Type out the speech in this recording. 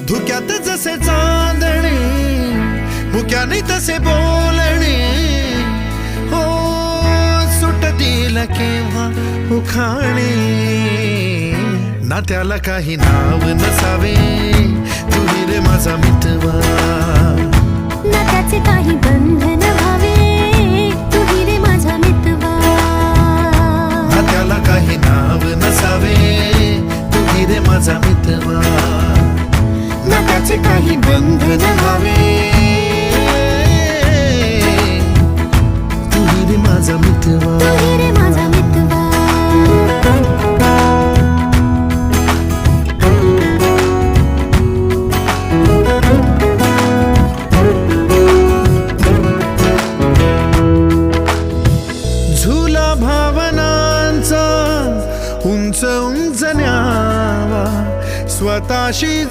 धुक्यात जसे चांदणे मुक्याने तसे बोलणे हो सुटतील केव्हा उखाणे ना त्याला काही नाव नसावे तुही रे माझा मितवा ना त्याचे काही बंधन व्हावे तुही रे माझा मितवा ना त्याला काही नाव नसावे तुही रे माझा मितवा ना त्याचे काही बंधन व्हावे तुही रे माझा मितवा तुही रे माझा मितवा झुला भावनांचा उंच उंच न्यावा स्वतःशी